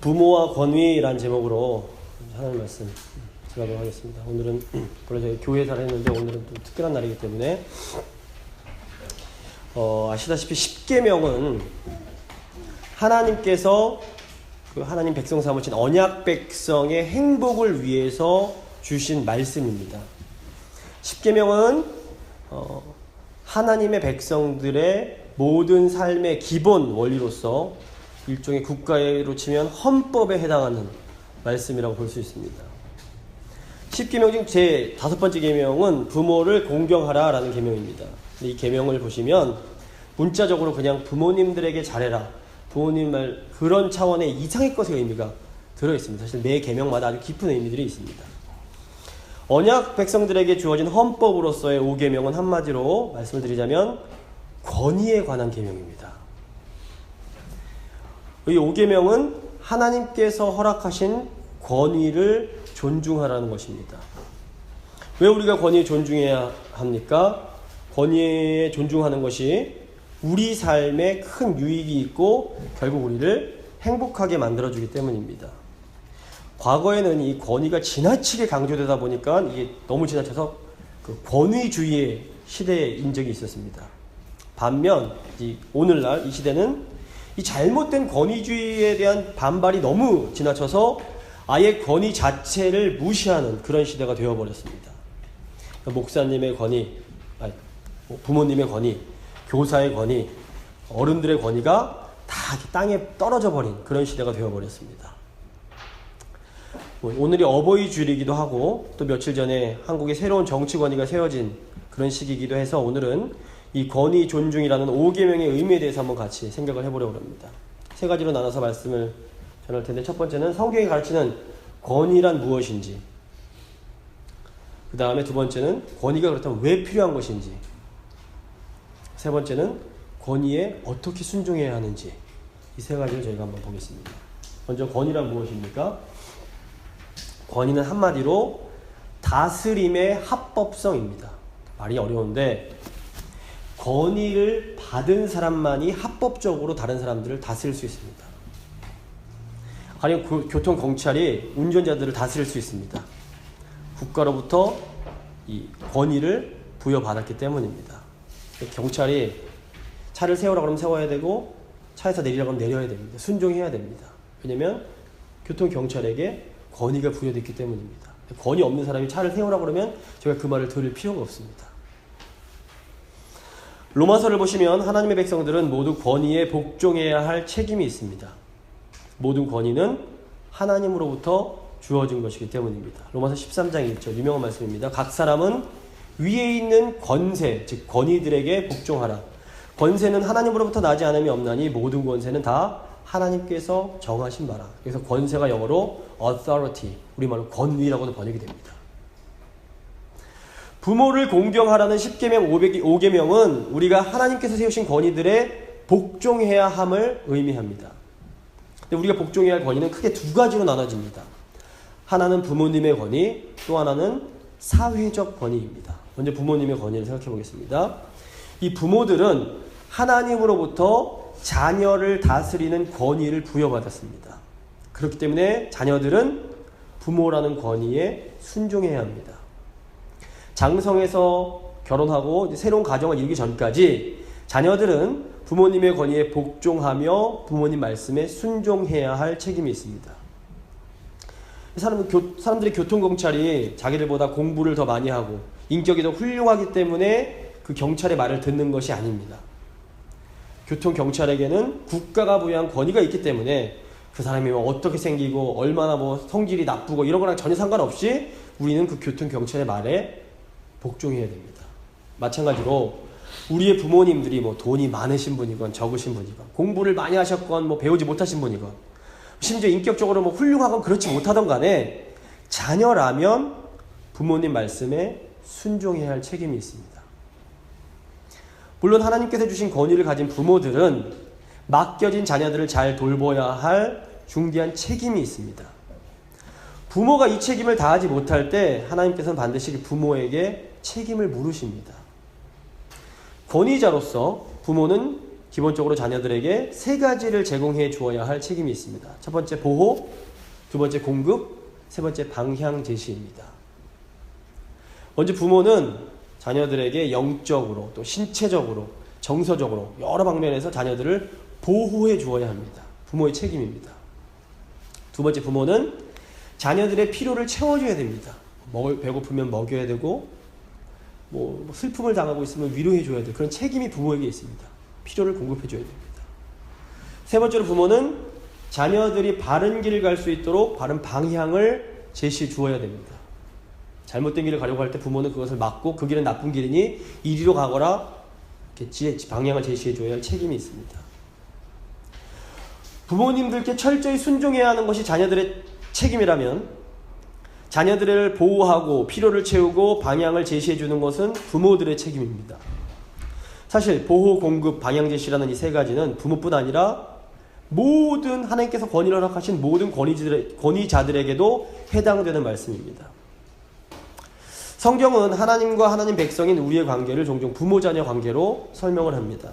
부모와 권위라는 제목으로 하나님 말씀 들어가도록 하겠습니다. 오늘은 원래 저희 교회에서 했는데 오늘은 좀 특별한 날이기 때문에 아시다시피 십계명은 하나님께서 그 하나님 백성 삼으신 언약 백성의 행복을 위해서 주신 말씀입니다. 십계명은 하나님의 백성들의 모든 삶의 기본 원리로서 일종의 국가로 치면 헌법에 해당하는 말씀이라고 볼 수 있습니다. 십계명 중 제 5번째 계명은 부모를 공경하라 라는 계명입니다. 이 계명을 보시면 문자적으로 그냥 부모님들에게 잘해라, 부모님 말, 그런 차원의 이상의 것의 의미가 들어있습니다. 사실 매 계명마다 아주 깊은 의미들이 있습니다. 언약 백성들에게 주어진 헌법으로서의 5계명은 한마디로 말씀을 드리자면 권위에 관한 계명입니다. 이 5계명은 하나님께서 허락하신 권위를 존중하라는 것입니다. 왜 우리가 권위에 존중해야 합니까? 권위에 존중하는 것이 우리 삶에 큰 유익이 있고 결국 우리를 행복하게 만들어주기 때문입니다. 과거에는 이 권위가 지나치게 강조되다 보니까 이게 너무 지나쳐서 그 권위주의의 시대인 적이 있었습니다. 반면 오늘날 이 시대는 이 잘못된 권위주의에 대한 반발이 너무 지나쳐서 아예 권위 자체를 무시하는 그런 시대가 되어버렸습니다. 목사님의 권위, 부모님의 권위, 교사의 권위, 어른들의 권위가 다 땅에 떨어져 버린 그런 시대가 되어버렸습니다. 오늘이 어버이 주일이기도 하고 또 며칠 전에 한국의 새로운 정치 권위가 세워진 그런 시기이기도 해서 오늘은 이 권위 존중이라는 5계명의 의미에 대해서 한번 같이 생각을 해보려고 합니다. 3가지로 나눠서 말씀을 전할 텐데, 첫 번째는 성경이 가르치는 권위란 무엇인지, 그 다음에 2번째는 권위가 그렇다면 왜 필요한 것인지, 3번째는 권위에 어떻게 순종해야 하는지, 이 3가지를 저희가 한번 보겠습니다. 먼저 권위란 무엇입니까? 권위는 한마디로 다스림의 합법성입니다. 말이 어려운데 권위를 받은 사람만이 합법적으로 다른 사람들을 다스릴 수 있습니다. 아니면 교통경찰이 운전자들을 다스릴 수 있습니다. 국가로부터 이 권위를 부여받았기 때문입니다. 경찰이 차를 세우라고 하면 세워야 되고 차에서 내리라고 하면 내려야 됩니다. 순종해야 됩니다. 왜냐하면 교통경찰에게 권위가 부여됐기 때문입니다. 권위 없는 사람이 차를 세우라고 그러면 제가 그 말을 들을 필요가 없습니다. 로마서를 보시면 하나님의 백성들은 모두 권위에 복종해야 할 책임이 있습니다. 모든 권위는 하나님으로부터 주어진 것이기 때문입니다. 로마서 13장 1절 유명한 말씀입니다. 각 사람은 위에 있는 권세, 즉 권위들에게 복종하라. 권세는 하나님으로부터 나지 않음이 없나니 모든 권세는 다 하나님께서 정하신 바라. 그래서 권세가 영어로 authority, 우리말로 권위라고도 번역이 됩니다. 부모를 공경하라는 10계명 5계명은 우리가 하나님께서 세우신 권위들에 복종해야 함을 의미합니다. 근데 우리가 복종해야 할 권위는 크게 2가지로 나눠집니다. 하나는 부모님의 권위, 또 하나는 사회적 권위입니다. 먼저 부모님의 권위를 생각해 보겠습니다. 이 부모들은 하나님으로부터 자녀를 다스리는 권위를 부여받았습니다. 그렇기 때문에 자녀들은 부모라는 권위에 순종해야 합니다. 장성해서 결혼하고 이제 새로운 가정을 이루기 전까지 자녀들은 부모님의 권위에 복종하며 부모님 말씀에 순종해야 할 책임이 있습니다. 사람들이 교통경찰이 자기들보다 공부를 더 많이 하고 인격이 더 훌륭하기 때문에 그 경찰의 말을 듣는 것이 아닙니다. 교통경찰에게는 국가가 부여한 권위가 있기 때문에 그 사람이 어떻게 생기고 얼마나 성질이 나쁘고 이런 거랑 전혀 상관없이 우리는 그 교통경찰의 말에 복종해야 됩니다. 마찬가지로 우리의 부모님들이 돈이 많으신 분이건 적으신 분이건 공부를 많이 하셨건 배우지 못하신 분이건 심지어 인격적으로 훌륭하건 그렇지 못하던 간에 자녀라면 부모님 말씀에 순종해야 할 책임이 있습니다. 물론 하나님께서 주신 권위를 가진 부모들은 맡겨진 자녀들을 잘 돌봐야 할 중대한 책임이 있습니다. 부모가 이 책임을 다하지 못할 때 하나님께서는 반드시 부모에게 책임을 물으십니다. 권위자로서 부모는 기본적으로 자녀들에게 세 가지를 제공해 주어야 할 책임이 있습니다. 첫 번째 보호, 두 번째 공급, 세 번째 방향 제시입니다. 먼저 부모는 자녀들에게 영적으로 또 신체적으로 정서적으로 여러 방면에서 자녀들을 보호해 주어야 합니다. 부모의 책임입니다. 두 번째 부모는 자녀들의 필요를 채워줘야 됩니다. 배고프면 먹여야 되고 뭐 슬픔을 당하고 있으면 위로해 줘야 될 그런 책임이 부모에게 있습니다. 필요를 공급해 줘야 됩니다. 세 번째로 부모는 자녀들이 바른 길을 갈 수 있도록 바른 방향을 제시해 주어야 됩니다. 잘못된 길을 가려고 할 때 부모는 그것을 막고 그 길은 나쁜 길이니 이리로 가거라 이렇게 방향을 제시해 줘야 할 책임이 있습니다. 부모님들께 철저히 순종해야 하는 것이 자녀들의 책임이라면 자녀들을 보호하고 필요를 채우고 방향을 제시해 주는 것은 부모들의 책임입니다. 사실 보호, 공급, 방향 제시라는 이 세 가지는 부모뿐 아니라 모든 하나님께서 권위를 허락하신 모든 권위자들에게도 해당되는 말씀입니다. 성경은 하나님과 하나님 백성인 우리의 관계를 종종 부모-자녀 관계로 설명을 합니다.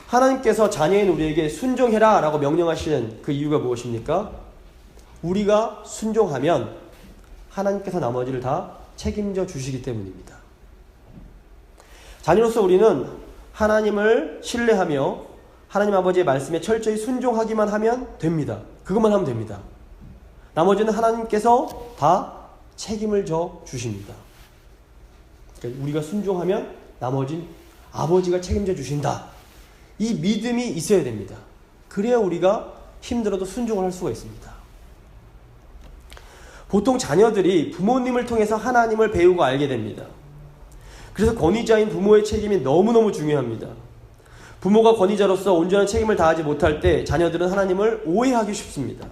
하나님께서 자녀인 우리에게 순종해라 라고 명령하시는 그 이유가 무엇입니까? 우리가 순종하면 하나님께서 나머지를 다 책임져 주시기 때문입니다. 자녀로서 우리는 하나님을 신뢰하며 하나님 아버지의 말씀에 철저히 순종하기만 하면 됩니다. 그것만 하면 됩니다. 나머지는 하나님께서 다 책임을 져 주십니다. 그러니까 우리가 순종하면 나머지는 아버지가 책임져 주신다. 이 믿음이 있어야 됩니다. 그래야 우리가 힘들어도 순종을 할 수가 있습니다. 보통 자녀들이 부모님을 통해서 하나님을 배우고 알게 됩니다. 그래서 권위자인 부모의 책임이 너무너무 중요합니다. 부모가 권위자로서 온전한 책임을 다하지 못할 때 자녀들은 하나님을 오해하기 쉽습니다.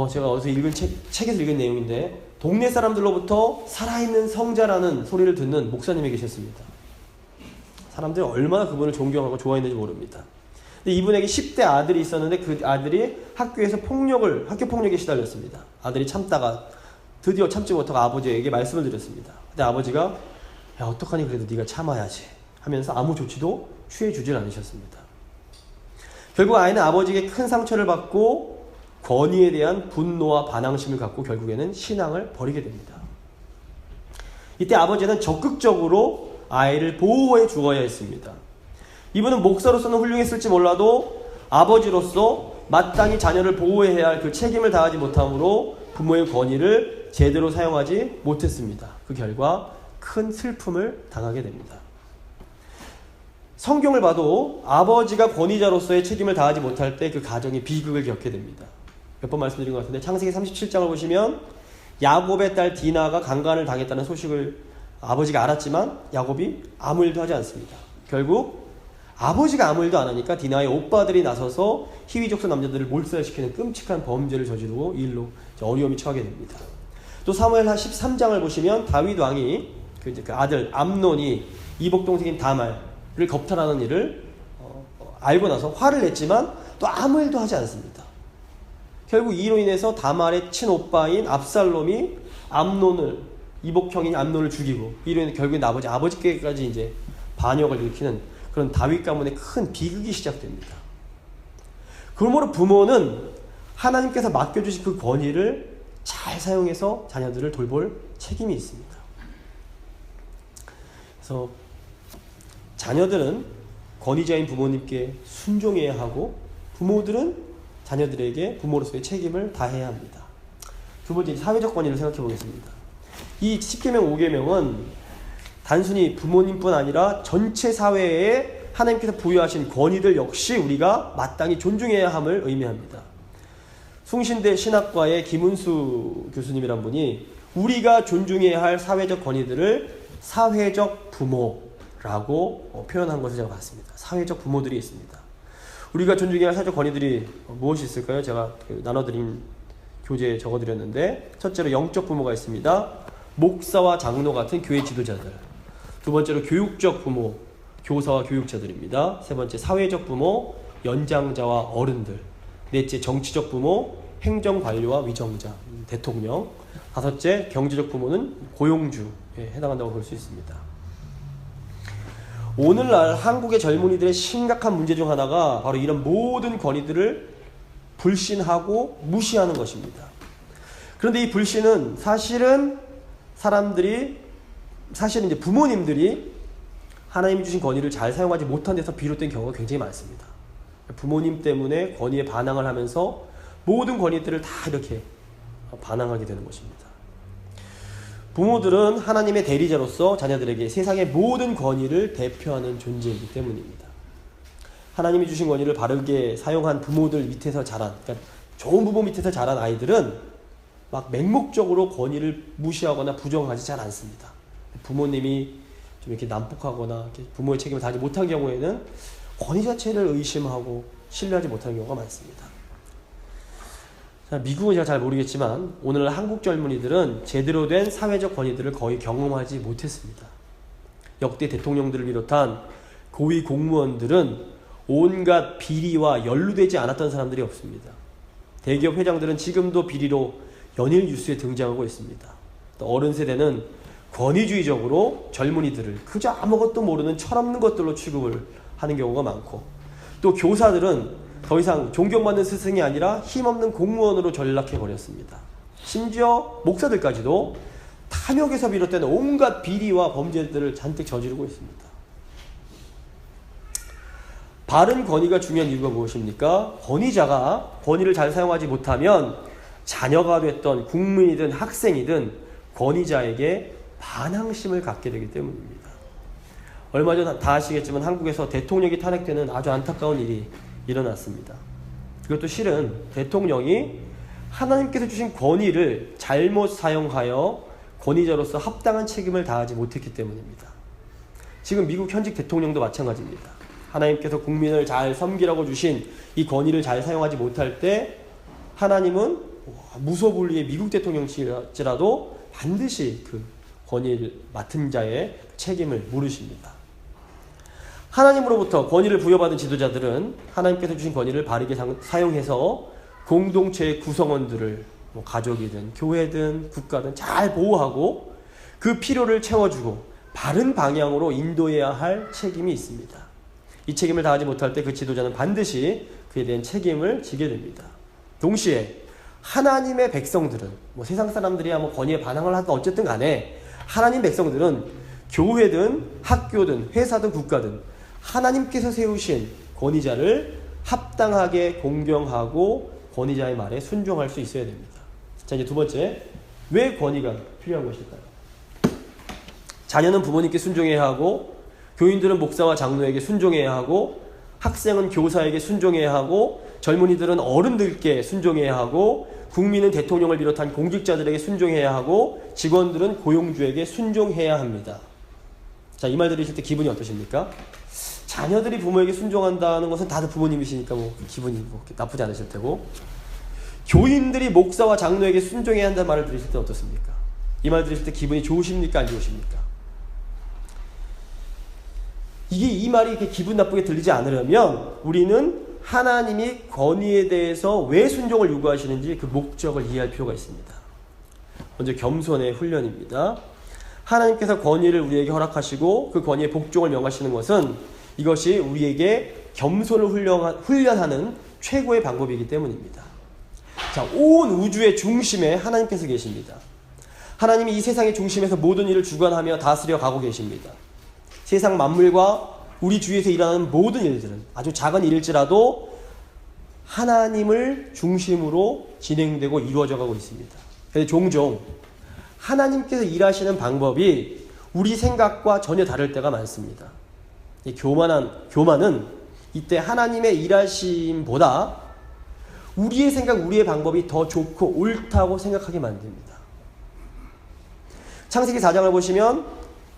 제가 어디서 읽은 책에서 읽은 내용인데 동네 사람들로부터 살아있는 성자라는 소리를 듣는 목사님이 계셨습니다. 사람들이 얼마나 그분을 존경하고 좋아했는지 모릅니다. 근데 이분에게 10대 아들이 있었는데 그 아들이 학교에서 학교 폭력에 시달렸습니다. 아들이 참다가 드디어 참지 못하고 아버지에게 말씀을 드렸습니다. 근데 아버지가 야 어떡하니 그래도 네가 참아야지 하면서 아무 조치도 취해주질 않으셨습니다. 결국 아이는 아버지에게 큰 상처를 받고 권위에 대한 분노와 반항심을 갖고 결국에는 신앙을 버리게 됩니다. 이때 아버지는 적극적으로 아이를 보호해 주어야 했습니다. 이분은 목사로서는 훌륭했을지 몰라도 아버지로서 마땅히 자녀를 보호해야 할 그 책임을 다하지 못함으로 부모의 권위를 제대로 사용하지 못했습니다. 그 결과 큰 슬픔을 당하게 됩니다. 성경을 봐도 아버지가 권위자로서의 책임을 다하지 못할 때 그 가정이 비극을 겪게 됩니다. 몇 번 말씀드린 것 같은데 창세기 37장을 보시면 야곱의 딸 디나가 강간을 당했다는 소식을 아버지가 알았지만 야곱이 아무 일도 하지 않습니다. 결국 아버지가 아무 일도 안 하니까 디나의 오빠들이 나서서 히위족속 남자들을 몰살시키는 끔찍한 범죄를 저지르고 이 일로 어려움이 처하게 됩니다. 또 사무엘하 13장을 보시면 다윗 왕이 그 아들 암논이 이복 동생인 다말을 겁탈하는 일을 알고 나서 화를 냈지만 또 아무 일도 하지 않습니다. 결국 이로 인해서 다말의 친오빠인 압살롬이 이복형인 암논을 죽이고 이로 인해 결국엔 아버지께까지 이제 반역을 일으키는 그런 다윗 가문의 큰 비극이 시작됩니다. 그러므로 부모는 하나님께서 맡겨주신 그 권위를 잘 사용해서 자녀들을 돌볼 책임이 있습니다. 그래서 자녀들은 권위자인 부모님께 순종해야 하고 부모들은 자녀들에게 부모로서의 책임을 다해야 합니다. 두 번째 사회적 권위를 생각해 보겠습니다. 이 10계명 5계명은 단순히 부모님뿐 아니라 전체 사회에 하나님께서 부여하신 권위들 역시 우리가 마땅히 존중해야 함을 의미합니다. 숭신대 신학과의 김은수 교수님이란 분이 우리가 존중해야 할 사회적 권위들을 사회적 부모라고 표현한 것을 제가 봤습니다. 사회적 부모들이 있습니다. 우리가 존중해야 할 사회적 권위들이 무엇이 있을까요? 제가 나눠드린 교재에 적어드렸는데 첫째로 영적 부모가 있습니다. 목사와 장로 같은 교회 지도자들. 두 번째로 교육적 부모, 교사와 교육자들입니다. 세 번째 사회적 부모, 연장자와 어른들. 넷째 정치적 부모, 행정관료와 위정자, 대통령. 다섯째 경제적 부모는 고용주에 해당한다고 볼 수 있습니다. 오늘날 한국의 젊은이들의 심각한 문제 중 하나가 바로 이런 모든 권위들을 불신하고 무시하는 것입니다. 그런데 이 불신은 사실은 이제 부모님들이 하나님이 주신 권위를 잘 사용하지 못한 데서 비롯된 경우가 굉장히 많습니다. 부모님 때문에 권위에 반항을 하면서 모든 권위들을 다 이렇게 반항하게 되는 것입니다. 부모들은 하나님의 대리자로서 자녀들에게 세상의 모든 권위를 대표하는 존재이기 때문입니다. 하나님이 주신 권위를 바르게 사용한 부모들 밑에서 자란, 그러니까 좋은 부모 밑에서 자란 아이들은 막 맹목적으로 권위를 무시하거나 부정하지 잘 않습니다. 부모님이 좀 이렇게 난폭하거나 이렇게 부모의 책임을 다하지 못한 경우에는 권위 자체를 의심하고 신뢰하지 못하는 경우가 많습니다. 미국은 제가 잘 모르겠지만 오늘날 한국 젊은이들은 제대로 된 사회적 권위들을 거의 경험하지 못했습니다. 역대 대통령들을 비롯한 고위 공무원들은 온갖 비리와 연루되지 않았던 사람들이 없습니다. 대기업 회장들은 지금도 비리로 연일 뉴스에 등장하고 있습니다. 또 어른 세대는 권위주의적으로 젊은이들을 그저 아무것도 모르는 철없는 것들로 취급을 하는 경우가 많고, 또 교사들은 더 이상 존경받는 스승이 아니라 힘없는 공무원으로 전락해버렸습니다. 심지어 목사들까지도 탐욕에서 비롯된 온갖 비리와 범죄들을 잔뜩 저지르고 있습니다. 바른 권위가 중요한 이유가 무엇입니까? 권위자가 권위를 잘 사용하지 못하면 자녀가 됐던 국민이든 학생이든 권위자에게 반항심을 갖게 되기 때문입니다. 얼마 전 다 아시겠지만 한국에서 대통령이 탄핵되는 아주 안타까운 일이 일어났습니다. 그것도 실은 대통령이 하나님께서 주신 권위를 잘못 사용하여 권위자로서 합당한 책임을 다하지 못했기 때문입니다. 지금 미국 현직 대통령도 마찬가지입니다. 하나님께서 국민을 잘 섬기라고 주신 이 권위를 잘 사용하지 못할 때 하나님은 무소불위의 미국 대통령일지라도 반드시 그 권위를 맡은 자의 책임을 물으십니다. 하나님으로부터 권위를 부여받은 지도자들은 하나님께서 주신 권위를 바르게 사용해서 공동체의 구성원들을 가족이든 교회든 국가든 잘 보호하고 그 필요를 채워주고 바른 방향으로 인도해야 할 책임이 있습니다. 이 책임을 다하지 못할 때 그 지도자는 반드시 그에 대한 책임을 지게 됩니다. 동시에 하나님의 백성들은 세상 사람들이야 권위에 반항을 하든 어쨌든 간에 하나님 백성들은 교회든 학교든 회사든 국가든 하나님께서 세우신 권위자를 합당하게 공경하고 권위자의 말에 순종할 수 있어야 됩니다. 자, 이제 두 번째, 왜 권위가 필요한 것일까요? 자녀는 부모님께 순종해야 하고, 교인들은 목사와 장로에게 순종해야 하고, 학생은 교사에게 순종해야 하고, 젊은이들은 어른들께 순종해야 하고, 국민은 대통령을 비롯한 공직자들에게 순종해야 하고, 직원들은 고용주에게 순종해야 합니다. 자, 이 말 들으실 때 기분이 어떠십니까? 자녀들이 부모에게 순종한다는 것은 다들 부모님이시니까 기분이 나쁘지 않으실 테고, 교인들이 목사와 장로에게 순종해야 한다는 말을 들으실 때 어떻습니까? 이 말 들으실 때 기분이 좋으십니까? 안 좋으십니까? 이 말이 이렇게 기분 나쁘게 들리지 않으려면 우리는 하나님이 권위에 대해서 왜 순종을 요구하시는지 그 목적을 이해할 필요가 있습니다. 먼저 겸손의 훈련입니다. 하나님께서 권위를 우리에게 허락하시고 그 권위에 복종을 명하시는 것은 이것이 우리에게 겸손을 훈련하는 최고의 방법이기 때문입니다. 자, 온 우주의 중심에 하나님께서 계십니다. 하나님이 이 세상의 중심에서 모든 일을 주관하며 다스려 가고 계십니다. 세상 만물과 우리 주위에서 일어나는 모든 일들은 아주 작은 일일지라도 하나님을 중심으로 진행되고 이루어져 가고 있습니다. 그런데 종종 하나님께서 일하시는 방법이 우리 생각과 전혀 다를 때가 많습니다. 이 교만은 이때 하나님의 일하심보다 우리의 생각, 우리의 방법이 더 좋고 옳다고 생각하게 만듭니다. 창세기 4장을 보시면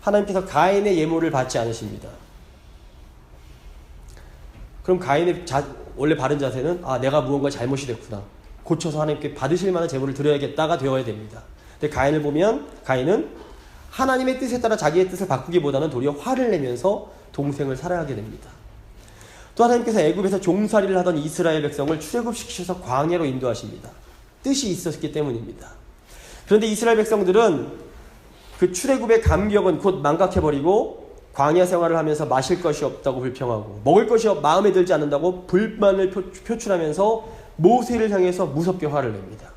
하나님께서 가인의 예물을 받지 않으십니다. 그럼 가인의 원래 바른 자세는 내가 무언가 잘못이 됐구나, 고쳐서 하나님께 받으실 만한 제물을 드려야겠다가 되어야 됩니다. 근데 가인을 보면 가인은 하나님의 뜻에 따라 자기의 뜻을 바꾸기보다는 도리어 화를 내면서 동생을 살해하게 됩니다. 또 하나님께서 애굽에서 종살이를 하던 이스라엘 백성을 출애굽시키셔서 광야로 인도하십니다. 뜻이 있었기 때문입니다. 그런데 이스라엘 백성들은 그 출애굽의 감격은 곧 망각해버리고 광야 생활을 하면서 마실 것이 없다고 불평하고 먹을 것이 마음에 들지 않는다고 불만을 표출하면서 모세를 향해서 무섭게 화를 냅니다.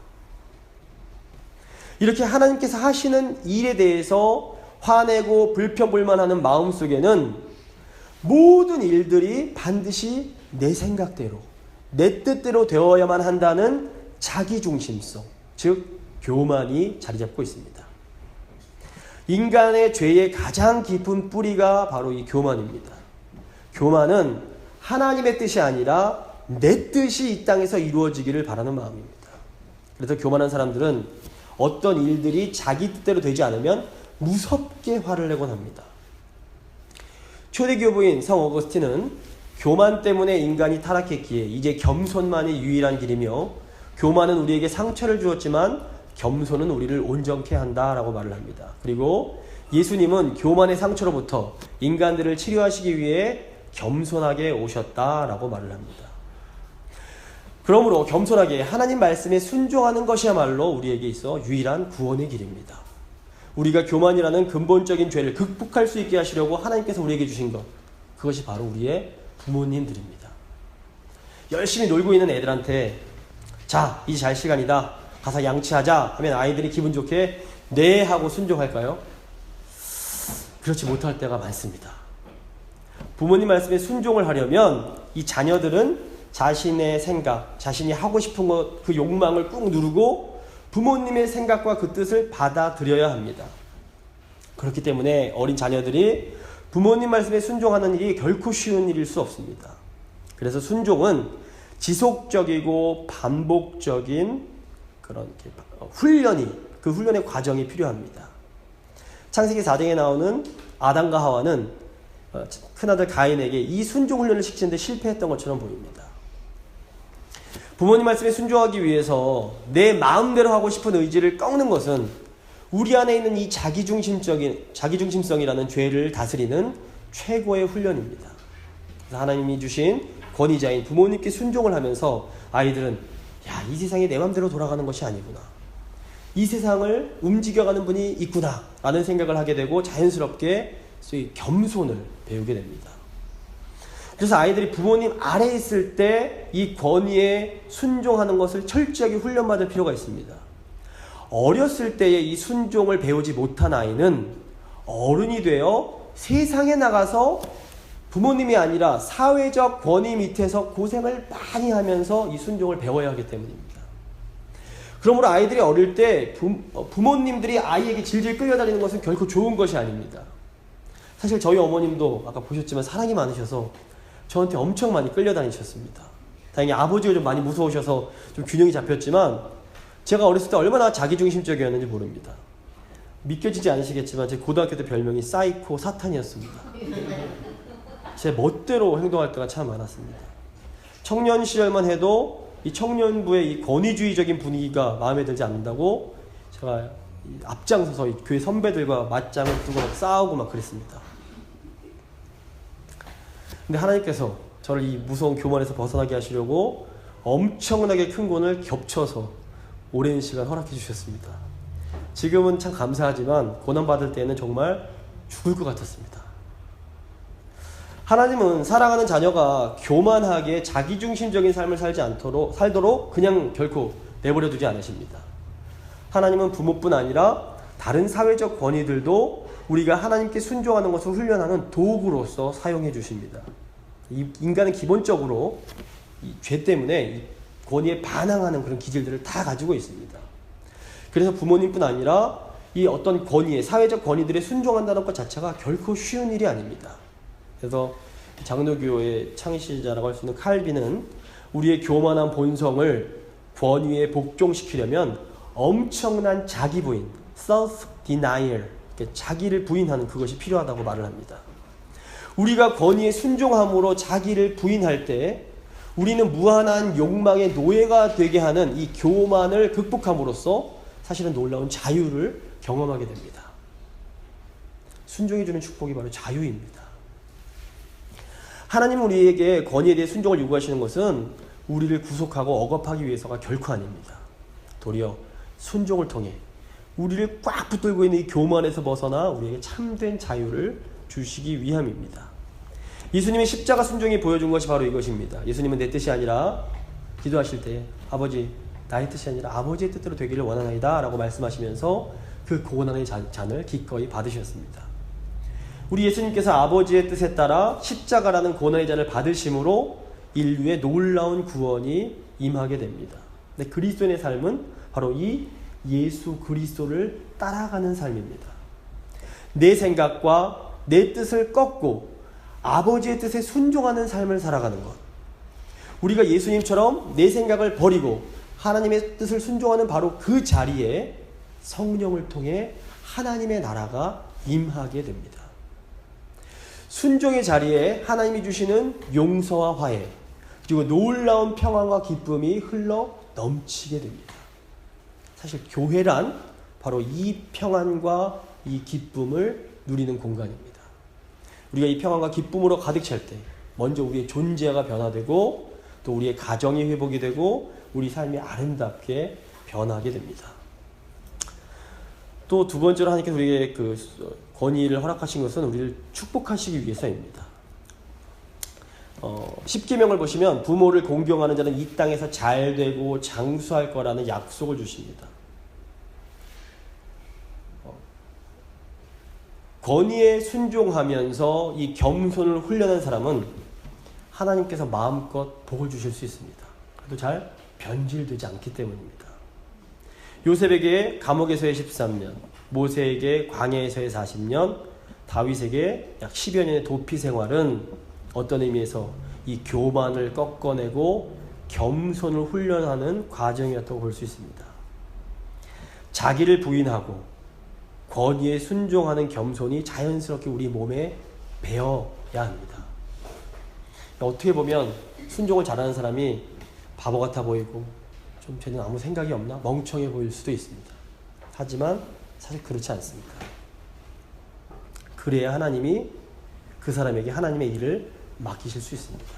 이렇게 하나님께서 하시는 일에 대해서 화내고 불평불만하는 마음속에는 모든 일들이 반드시 내 생각대로, 내 뜻대로 되어야만 한다는 자기중심성, 즉 교만이 자리 잡고 있습니다. 인간의 죄의 가장 깊은 뿌리가 바로 이 교만입니다. 교만은 하나님의 뜻이 아니라 내 뜻이 이 땅에서 이루어지기를 바라는 마음입니다. 그래서 교만한 사람들은 어떤 일들이 자기 뜻대로 되지 않으면 무섭게 화를 내곤 합니다. 초대교부인 성 어거스틴은 교만 때문에 인간이 타락했기에 이제 겸손만이 유일한 길이며 교만은 우리에게 상처를 주었지만 겸손은 우리를 온전케 한다라고 말을 합니다. 그리고 예수님은 교만의 상처로부터 인간들을 치료하시기 위해 겸손하게 오셨다라고 말을 합니다. 그러므로 겸손하게 하나님 말씀에 순종하는 것이야말로 우리에게 있어 유일한 구원의 길입니다. 우리가 교만이라는 근본적인 죄를 극복할 수 있게 하시려고 하나님께서 우리에게 주신 것, 그것이 바로 우리의 부모님들입니다. 열심히 놀고 있는 애들한테 자, 이제 잘 시간이다, 가서 양치하자 하면 아이들이 기분 좋게 네 하고 순종할까요? 그렇지 못할 때가 많습니다. 부모님 말씀에 순종을 하려면 이 자녀들은 자신의 생각, 자신이 하고 싶은 것, 그 욕망을 꾹 누르고 부모님의 생각과 그 뜻을 받아들여야 합니다. 그렇기 때문에 어린 자녀들이 부모님 말씀에 순종하는 일이 결코 쉬운 일일 수 없습니다. 그래서 순종은 지속적이고 반복적인 그런 훈련이, 그 훈련의 과정이 필요합니다. 창세기 4장에 나오는 아담과 하와는 큰아들 가인에게 이 순종 훈련을 시키는데 실패했던 것처럼 보입니다. 부모님 말씀에 순종하기 위해서 내 마음대로 하고 싶은 의지를 꺾는 것은 우리 안에 있는 이 자기중심성이라는 죄를 다스리는 최고의 훈련입니다. 그래서 하나님이 주신 권위자인 부모님께 순종을 하면서 아이들은 야, 이 세상이 내 맘대로 돌아가는 것이 아니구나, 이 세상을 움직여가는 분이 있구나 라는 생각을 하게 되고 자연스럽게 소위 겸손을 배우게 됩니다. 그래서 아이들이 부모님 아래에 있을 때 이 권위에 순종하는 것을 철저하게 훈련받을 필요가 있습니다. 어렸을 때에 이 순종을 배우지 못한 아이는 어른이 되어 세상에 나가서 부모님이 아니라 사회적 권위 밑에서 고생을 많이 하면서 이 순종을 배워야 하기 때문입니다. 그러므로 아이들이 어릴 때 부모님들이 아이에게 질질 끌려다니는 것은 결코 좋은 것이 아닙니다. 사실 저희 어머님도 아까 보셨지만 사랑이 많으셔서 저한테 엄청 많이 끌려다니셨습니다. 다행히 아버지가 좀 많이 무서우셔서 좀 균형이 잡혔지만 제가 어렸을 때 얼마나 자기중심적이었는지 모릅니다. 믿겨지지 않으시겠지만 제 고등학교 때 별명이 사이코 사탄이었습니다. 제 멋대로 행동할 때가 참 많았습니다. 청년 시절만 해도 이 청년부의 이 권위주의적인 분위기가 마음에 들지 않는다고 제가 앞장서서 이 교회 선배들과 맞짱을 두고 막 싸우고 막 그랬습니다. 근데 하나님께서 저를 이 무서운 교만에서 벗어나게 하시려고 엄청나게 큰 권을 겹쳐서 오랜 시간 허락해 주셨습니다. 지금은 참 감사하지만 고난받을 때는 정말 죽을 것 같았습니다. 하나님은 사랑하는 자녀가 교만하게 자기중심적인 삶을 살도록 그냥 결코 내버려 두지 않으십니다. 하나님은 부모뿐 아니라 다른 사회적 권위들도 우리가 하나님께 순종하는 것을 훈련하는 도구로서 사용해 주십니다. 인간은 기본적으로 이 죄 때문에 이 권위에 반항하는 그런 기질들을 다 가지고 있습니다. 그래서 부모님뿐 아니라 이 어떤 권위에, 사회적 권위들에 순종한다는 것 자체가 결코 쉬운 일이 아닙니다. 그래서 장로교의 창시자라고 할 수 있는 칼빈은 우리의 교만한 본성을 권위에 복종시키려면 엄청난 자기 부인, self-denial, 자기를 부인하는 그것이 필요하다고 말을 합니다. 우리가 권위에 순종함으로 자기를 부인할 때 우리는 무한한 욕망의 노예가 되게 하는 이 교만을 극복함으로써 사실은 놀라운 자유를 경험하게 됩니다. 순종해주는 축복이 바로 자유입니다. 하나님은 우리에게 권위에 대해 순종을 요구하시는 것은 우리를 구속하고 억압하기 위해서가 결코 아닙니다. 도리어 순종을 통해 우리를 꽉 붙들고 있는 이 교만에서 벗어나 우리에게 참된 자유를 주시기 위함입니다. 예수님의 십자가 순종이 보여준 것이 바로 이것입니다. 예수님은 내 뜻이 아니라 기도하실 때 아버지 나의 뜻이 아니라 아버지의 뜻대로 되기를 원하나이다 라고 말씀하시면서 그 고난의 잔을 기꺼이 받으셨습니다. 우리 예수님께서 아버지의 뜻에 따라 십자가라는 고난의 잔을 받으심으로 인류의 놀라운 구원이 임하게 됩니다. 근데 그리스도인의 삶은 바로 이 예수 그리스도를 따라가는 삶입니다. 내 생각과 내 뜻을 꺾고 아버지의 뜻에 순종하는 삶을 살아가는 것. 우리가 예수님처럼 내 생각을 버리고 하나님의 뜻을 순종하는 바로 그 자리에 성령을 통해 하나님의 나라가 임하게 됩니다. 순종의 자리에 하나님이 주시는 용서와 화해, 그리고 놀라운 평안과 기쁨이 흘러 넘치게 됩니다. 사실 교회란 바로 이 평안과 이 기쁨을 누리는 공간입니다. 우리가 이 평안과 기쁨으로 가득 찰 때 먼저 우리의 존재가 변화되고 또 우리의 가정이 회복이 되고 우리 삶이 아름답게 변하게 됩니다. 또 두 번째로 하나님께서 우리에게 그 권위를 허락하신 것은 우리를 축복하시기 위해서입니다. 10계명을 보시면 부모를 공경하는 자는 이 땅에서 잘 되고 장수할 거라는 약속을 주십니다. 권위에 순종하면서 이 겸손을 훈련한 사람은 하나님께서 마음껏 복을 주실 수 있습니다. 그래도 잘 변질되지 않기 때문입니다. 요셉에게 감옥에서의 13년, 모세에게 광야에서의 40년, 다윗에게 약 10여 년의 도피 생활은 어떤 의미에서 이 교만을 꺾어내고 겸손을 훈련하는 과정이었다고 볼 수 있습니다. 자기를 부인하고 권위에 순종하는 겸손이 자연스럽게 우리 몸에 배어야 합니다. 어떻게 보면 순종을 잘하는 사람이 바보 같아 보이고 좀 쟤는 아무 생각이 없나? 멍청해 보일 수도 있습니다. 하지만 사실 그렇지 않습니다. 그래야 하나님이 그 사람에게 하나님의 일을 맡기실 수 있습니다.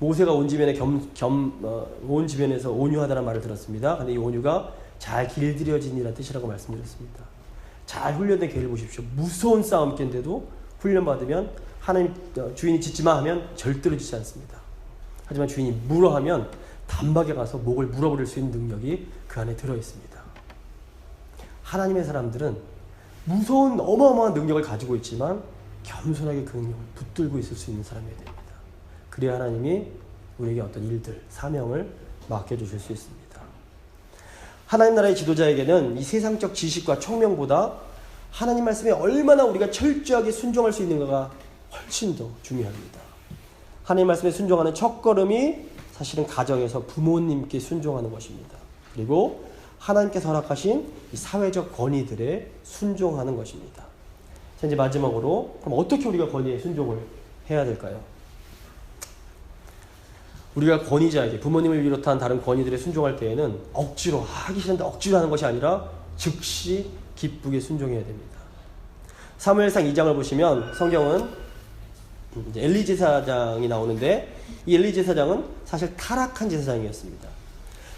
모세가 온 지면에서 온유하다는 말을 들었습니다. 근데 이 온유가 잘 길들여진이라는 뜻이라고 말씀드렸습니다. 잘 훈련된 개를 보십시오. 무서운 싸움꾼인데도 훈련받으면 하나님 주인이 짖지마 하면 절대로 짖지 않습니다. 하지만 주인이 물어 하면 단박에 가서 목을 물어버릴 수 있는 능력이 그 안에 들어있습니다. 하나님의 사람들은 무서운 어마어마한 능력을 가지고 있지만 겸손하게 그 능력을 붙들고 있을 수 있는 사람이어야 됩니다. 그래야 하나님이 우리에게 어떤 일들, 사명을 맡겨주실 수 있습니다. 하나님 나라의 지도자에게는 이 세상적 지식과 총명보다 하나님 말씀에 얼마나 우리가 철저하게 순종할 수 있는가가 훨씬 더 중요합니다. 하나님 말씀에 순종하는 첫걸음이 사실은 가정에서 부모님께 순종하는 것입니다. 그리고 하나님께서 허락하신 이 사회적 권위들에 순종하는 것입니다. 자, 이제 마지막으로 그럼 어떻게 우리가 권위에 순종을 해야 될까요? 우리가 권위자에게 부모님을 비롯한 다른 권위들에 순종할 때에는 억지로 하기 싫은데 억지로 하는 것이 아니라 즉시 기쁘게 순종해야 됩니다. 사무엘상 2장을 보시면 성경은 이제 엘리 제사장이 나오는데 이 엘리 제사장은 사실 타락한 제사장이었습니다.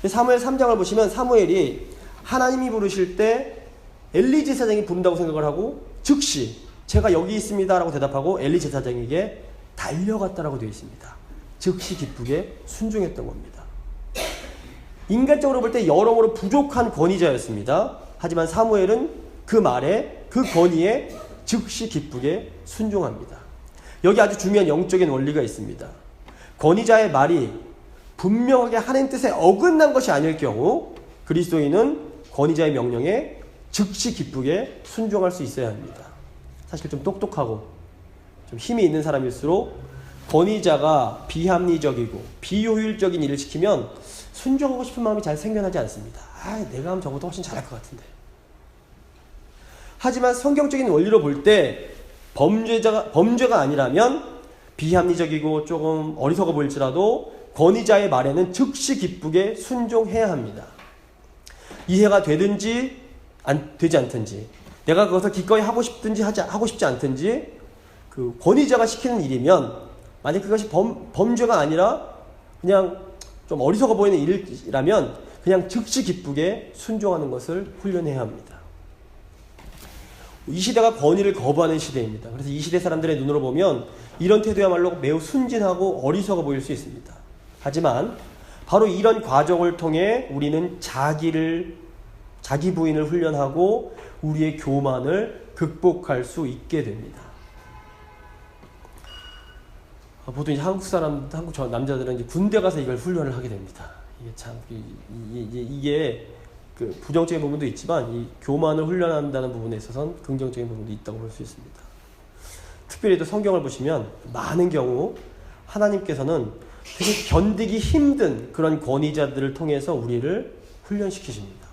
사무엘 3장을 보시면 사무엘이 하나님이 부르실 때 엘리 제사장이 부른다고 생각을 하고 즉시 제가 여기 있습니다 라고 대답하고 엘리 제사장에게 달려갔다라고 되어 있습니다. 즉시 기쁘게 순종했던 겁니다. 인간적으로 볼 때 여러모로 부족한 권위자였습니다. 하지만 사무엘은 그 말에 그 권위에 즉시 기쁘게 순종합니다. 여기 아주 중요한 영적인 원리가 있습니다. 권위자의 말이 분명하게 하나님 뜻에 어긋난 것이 아닐 경우 그리스도인은 권위자의 명령에 즉시 기쁘게 순종할 수 있어야 합니다. 사실 좀 똑똑하고 좀 힘이 있는 사람일수록 권위자가 비합리적이고 비효율적인 일을 시키면 순종하고 싶은 마음이 잘 생겨나지 않습니다. 내가 하면 저보다 훨씬 잘할 것 같은데. 하지만 성경적인 원리로 볼 때 범죄가 아니라면 비합리적이고 조금 어리석어 보일지라도 권위자의 말에는 즉시 기쁘게 순종해야 합니다. 이해가 되든지 되지 않든지 내가 그것을 기꺼이 하고 싶든지 하고 싶지 않든지 그 권위자가 시키는 일이면 만약 그것이 범죄가 아니라 그냥 좀 어리석어 보이는 일이라면 그냥 즉시 기쁘게 순종하는 것을 훈련해야 합니다. 이 시대가 권위를 거부하는 시대입니다. 그래서 이 시대 사람들의 눈으로 보면 이런 태도야말로 매우 순진하고 어리석어 보일 수 있습니다. 하지만 바로 이런 과정을 통해 우리는 자기 부인을 훈련하고 우리의 교만을 극복할 수 있게 됩니다. 보통 이제 한국 남자들은 이제 군대 가서 이걸 훈련을 하게 됩니다. 이게 참, 이게 그 부정적인 부분도 있지만 이 교만을 훈련한다는 부분에 있어서는 긍정적인 부분도 있다고 볼 수 있습니다. 특별히 또 성경을 보시면 많은 경우 하나님께서는 되게 견디기 힘든 그런 권위자들을 통해서 우리를 훈련시키십니다.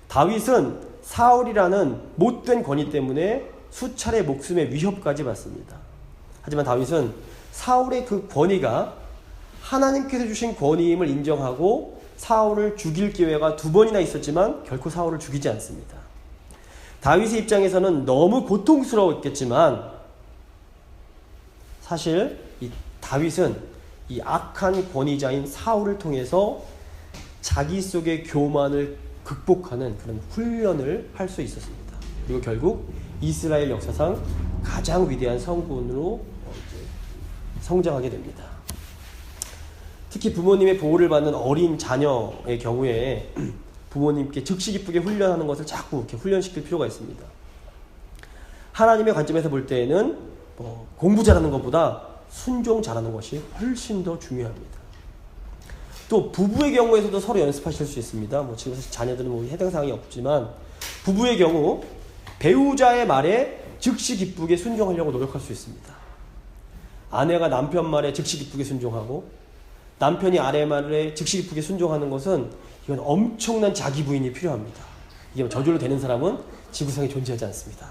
다윗은 사울이라는 못된 권위 때문에 수차례 목숨의 위협까지 받습니다. 하지만 다윗은 사울의 그 권위가 하나님께서 주신 권위임을 인정하고 사울을 죽일 기회가 2번이나 있었지만 결코 사울을 죽이지 않습니다. 다윗의 입장에서는 너무 고통스러웠겠지만 사실 이 다윗은 이 악한 권위자인 사울을 통해서 자기 속의 교만을 극복하는 그런 훈련을 할 수 있었습니다. 그리고 결국 이스라엘 역사상 가장 위대한 성군으로 성장하게 됩니다. 특히 부모님의 보호를 받는 어린 자녀의 경우에 부모님께 즉시 기쁘게 훈련하는 것을 자꾸 이렇게 훈련시킬 필요가 있습니다. 하나님의 관점에서 볼 때에는 공부 잘하는 것보다 순종 잘하는 것이 훨씬 더 중요합니다. 또 부부의 경우에서도 서로 연습하실 수 있습니다. 지금 사실 자녀들은 해당 사항이 없지만 부부의 경우 배우자의 말에 즉시 기쁘게 순종하려고 노력할 수 있습니다. 아내가 남편 말에 즉시 기쁘게 순종하고 남편이 아내 말에 즉시 기쁘게 순종하는 것은 이건 엄청난 자기 부인이 필요합니다. 이게 저절로 되는 사람은 지구상에 존재하지 않습니다.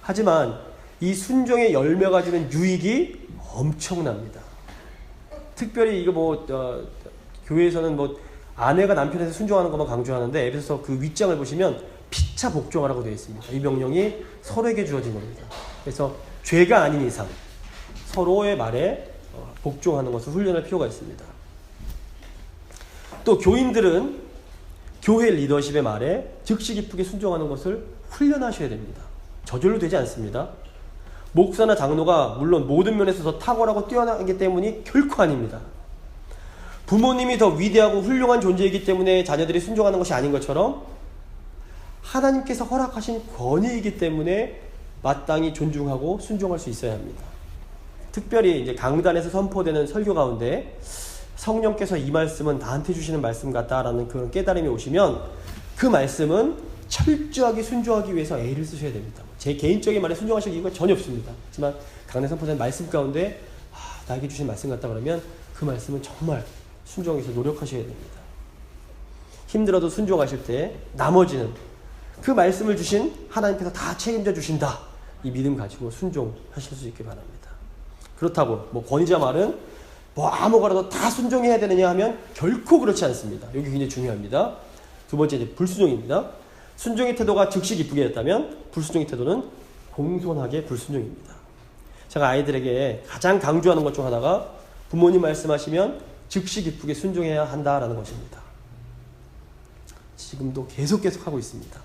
하지만 이 순종의 열매가 주는 유익이 엄청납니다. 특별히 이거 교회에서는 아내가 남편에서 순종하는 것만 강조하는데 에베소서 그 윗장을 보시면 피차 복종하라고 되어 있습니다. 이 명령이 서로에게 주어진 겁니다. 그래서 죄가 아닌 이상 서로의 말에 복종하는 것을 훈련할 필요가 있습니다. 또 교인들은 교회 리더십의 말에 즉시 기쁘게 순종하는 것을 훈련하셔야 됩니다. 저절로 되지 않습니다. 목사나 장로가 물론 모든 면에서 더 탁월하고 뛰어나기 때문이 결코 아닙니다. 부모님이 더 위대하고 훌륭한 존재이기 때문에 자녀들이 순종하는 것이 아닌 것처럼 하나님께서 허락하신 권위이기 때문에 마땅히 존중하고 순종할 수 있어야 합니다. 특별히 이제 강단에서 선포되는 설교 가운데 성령께서 이 말씀은 나한테 주시는 말씀 같다라는 그런 깨달음이 오시면 그 말씀은 철저하게 순종하기 위해서 애를 쓰셔야 됩니다. 제 개인적인 말에 순종하실 이유가 전혀 없습니다. 하지만 강단 선포된 말씀 가운데 나에게 주신 말씀 같다 그러면 그 말씀은 정말 순종해서 노력하셔야 됩니다. 힘들어도 순종하실 때 나머지는 그 말씀을 주신 하나님께서 다 책임져 주신다. 이 믿음 가지고 순종하실 수 있게 바랍니다. 그렇다고 권위자 말은 아무거나도 다 순종해야 되느냐 하면 결코 그렇지 않습니다. 여기 굉장히 중요합니다. 두 번째 이제 불순종입니다. 순종의 태도가 즉시 기쁘게 했다면 불순종의 태도는 공손하게 불순종입니다. 제가 아이들에게 가장 강조하는 것 중 하나가 부모님 말씀하시면 즉시 기쁘게 순종해야 한다라는 것입니다. 지금도 계속 하고 있습니다.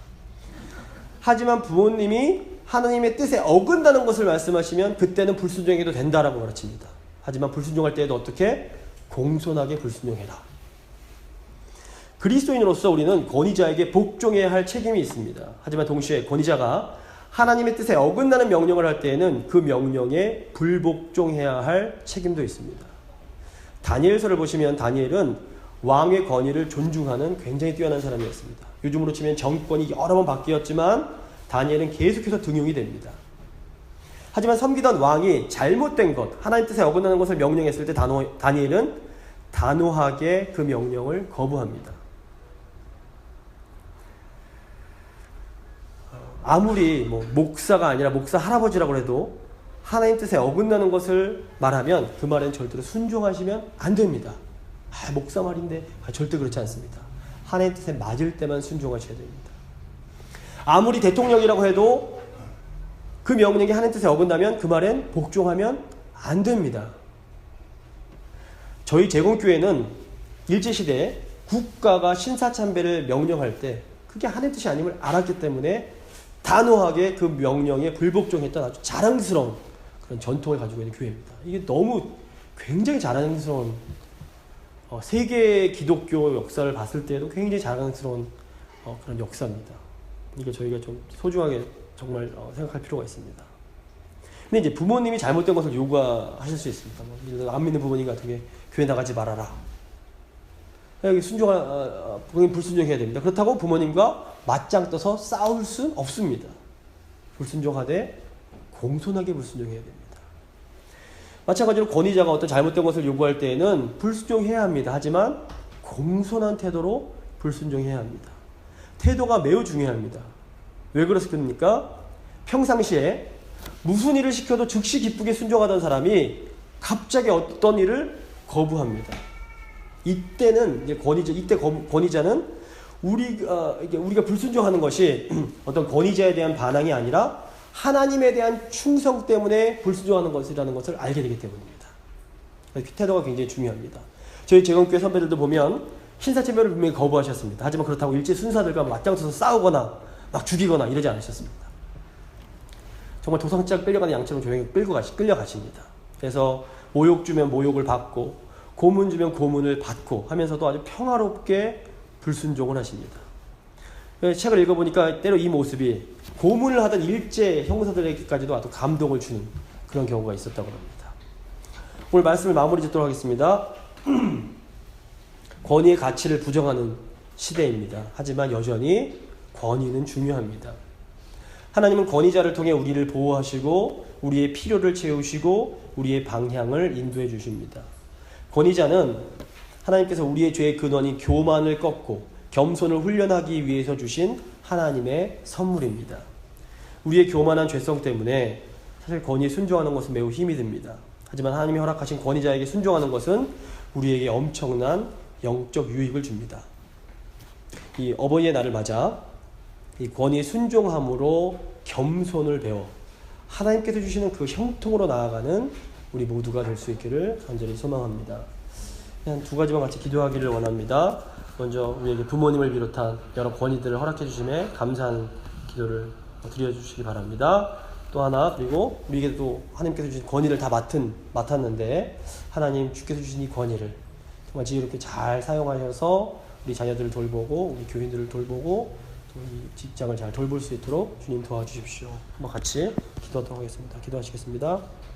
하지만 부모님이 하나님의 뜻에 어긋나는 것을 말씀하시면 그때는 불순종해도 된다라고 가르칩니다. 하지만 불순종할 때에도 어떻게? 공손하게 불순종해라. 그리스도인으로서 우리는 권위자에게 복종해야 할 책임이 있습니다. 하지만 동시에 권위자가 하나님의 뜻에 어긋나는 명령을 할 때에는 그 명령에 불복종해야 할 책임도 있습니다. 다니엘서를 보시면 다니엘은 왕의 권위를 존중하는 굉장히 뛰어난 사람이었습니다. 요즘으로 치면 정권이 여러 번 바뀌었지만 다니엘은 계속해서 등용이 됩니다. 하지만 섬기던 왕이 잘못된 것, 하나님 뜻에 어긋나는 것을 명령했을 때 다니엘은 단호하게 그 명령을 거부합니다. 아무리 목사가 아니라 목사 할아버지라고 해도 하나님 뜻에 어긋나는 것을 말하면 그 말에는 절대로 순종하시면 안 됩니다. 목사 말인데 절대 그렇지 않습니다. 하나님 뜻에 맞을 때만 순종하셔야 됩니다. 아무리 대통령이라고 해도 그 명령이 하나님 뜻에 어긋나면 그 말엔 복종하면 안 됩니다. 저희 제공교회는 일제시대에 국가가 신사참배를 명령할 때 그게 하나님 뜻이 아님을 알았기 때문에 단호하게 그 명령에 불복종했던 아주 자랑스러운 그런 전통을 가지고 있는 교회입니다. 이게 너무 굉장히 자랑스러운 세계 기독교 역사를 봤을 때도 굉장히 자랑스러운 그런 역사입니다. 이게 저희가 좀 소중하게 정말 생각할 필요가 있습니다. 근데 이제 부모님이 잘못된 것을 요구하실 수 있습니다. 뭐, 안 믿는 부모님 같은 게 교회 나가지 말아라. 여기 부모님 불순종해야 됩니다. 그렇다고 부모님과 맞짱 떠서 싸울 수는 없습니다. 불순종하되 공손하게 불순종해야 됩니다. 마찬가지로 권위자가 어떤 잘못된 것을 요구할 때에는 불순종해야 합니다. 하지만 공손한 태도로 불순종해야 합니다. 태도가 매우 중요합니다. 왜 그렇습니까? 평상시에 무슨 일을 시켜도 즉시 기쁘게 순종하던 사람이 갑자기 어떤 일을 거부합니다. 이때는 이제 권위자는 우리가 불순종하는 것이 어떤 권위자에 대한 반항이 아니라 하나님에 대한 충성 때문에 불순종하는 것이라는 것을 알게 되기 때문입니다. 태도가 굉장히 중요합니다. 저희 재건교회 선배들도 보면 신사참배를 분명히 거부하셨습니다. 하지만 그렇다고 일제 순사들과 맞짱서서 싸우거나 막 죽이거나 이러지 않으셨습니다. 정말 도상장 끌려가는 양처럼 조용히 끌려가십니다. 그래서 모욕 주면 모욕을 받고 고문 주면 고문을 받고 하면서도 아주 평화롭게 불순종을 하십니다. 책을 읽어보니까 때로 이 모습이 고문을 하던 일제 형사들에게까지도 아주 감동을 주는 그런 경우가 있었다고 합니다. 오늘 말씀을 마무리 짓도록 하겠습니다. 권위의 가치를 부정하는 시대입니다. 하지만 여전히 권위는 중요합니다. 하나님은 권위자를 통해 우리를 보호하시고 우리의 필요를 채우시고 우리의 방향을 인도해 주십니다. 권위자는 하나님께서 우리의 죄의 근원인 교만을 꺾고 겸손을 훈련하기 위해서 주신 하나님의 선물입니다. 우리의 교만한 죄성 때문에 사실 권위에 순종하는 것은 매우 힘이 듭니다. 하지만 하나님이 허락하신 권위자에게 순종하는 것은 우리에게 엄청난 영적 유익을 줍니다. 이 어버이의 날을 맞아 이 권위에 순종함으로 겸손을 배워 하나님께서 주시는 그 형통으로 나아가는 우리 모두가 될 수 있기를 간절히 소망합니다. 한 두 가지만 같이 기도하기를 원합니다. 먼저 우리에게 부모님을 비롯한 여러 권위들을 허락해 주심에 감사한 기도를 드려주시기 바랍니다. 또 하나, 그리고 우리에게도 하나님께서 주신 권위를 다 맡았는데 하나님 주께서 주신 이 권위를 정말 지혜롭게 잘 사용하셔서 우리 자녀들을 돌보고 우리 교인들을 돌보고 또 이 직장을 잘 돌볼 수 있도록 주님 도와주십시오. 한번 같이 기도하도록 하겠습니다. 기도하시겠습니다.